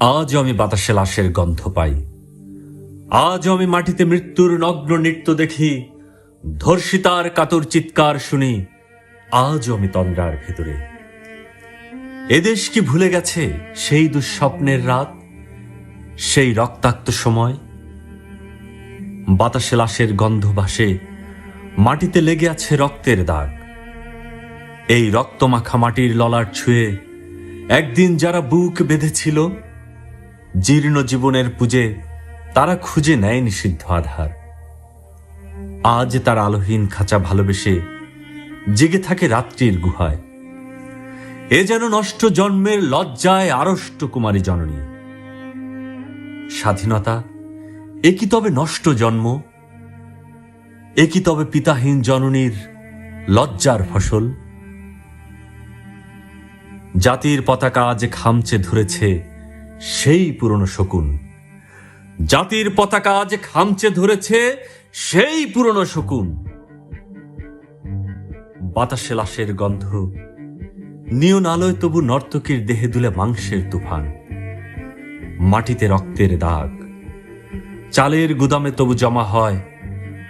আজও আমি বাতাসে লাশের গন্ধ পাই, আজও আমি মাটিতে মৃত্যুর নগ্ন নৃত্য দেখি, ধর্ষিতার কাতর চিৎকার শুনি, আজও আমি তন্দ্রার ভেতরে। এদেশ কি ভুলে গেছে সেই দুঃস্বপ্নের রাত, সেই রক্তাক্ত সময়? বাতাসে লাশের গন্ধ ভাসে, মাটিতে লেগে আছে রক্তের দাগ। এই রক্তমাখা মাটির ললাট ছুঁয়ে একদিন যারা বুক বেঁধেছিল, জীর্ণ জীবনের পুজে তারা খুঁজে নেয় নিষিদ্ধ আধার। আজ তার আলোহীন খাঁচা ভালোবেসে জেগে থাকে রাত্রির গুহায়। এ যেন নষ্ট জন্মের লজ্জায় আড়ষ্ট কুমারী জননী। স্বাধীনতা এ কি তবে নষ্ট জন্ম? এ কি তবে পিতাহীন জননীর লজ্জার ফসল? জাতির পতাকা আজ খামচে ধরেছে সেই পুরনো শকুন, জাতির পতাকা আজ খামচে ধরেছে সেই পুরনো শকুন। বাতাসে লাশের গন্ধ, নিয়ন আলোয় তবু নর্তকীর দেহে দুলে মাংসের তুফান। মাটিতে রক্তের দাগ, চালের গুদামে তবু জমা হয়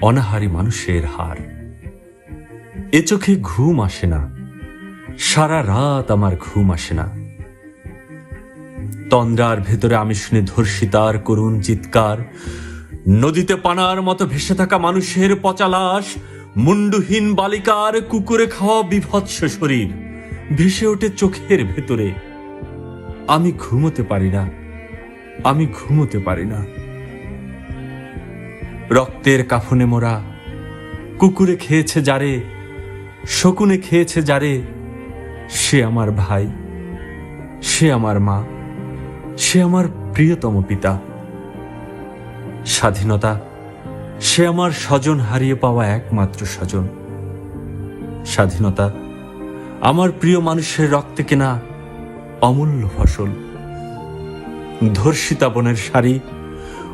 অনাহারী মানুষের হার। এ চোখে ঘুম আসে না, সারা রাত আমার ঘুম আসে না। তন্দ্রার ভেতরে আমি শুনে ধর্ষিতার করুণ চিৎকার, নদীতে পানার মতো ভেসে থাকা মানুষের পচা লাশ, মুন্ডুহীন বালিকার কুকুরে খাওয়া বিভৎস শরীর ভেসে ওঠে চোখের ভেতরে। আমি ঘুমোতে পারি না, আমি ঘুমোতে পারি না। রক্তের কাফনে মোরা কুকুরে খেয়েছে যারে, শকুনে খেয়েছে যারে, সে আমার ভাই, সে আমার মা, সে আমার প্রিয়তম পিতা। স্বাধীনতা সে আমার স্বজন হারিয়ে পাওয়া একমাত্র স্বজন। স্বাধীনতা আমার প্রিয় মানুষের রক্তে কেনা অমূল্য ফসল। ধর্ষিতা বোনের শাড়ি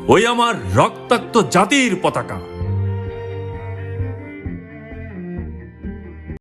ওই আমার রক্তাক্ত জাতির পতাকা।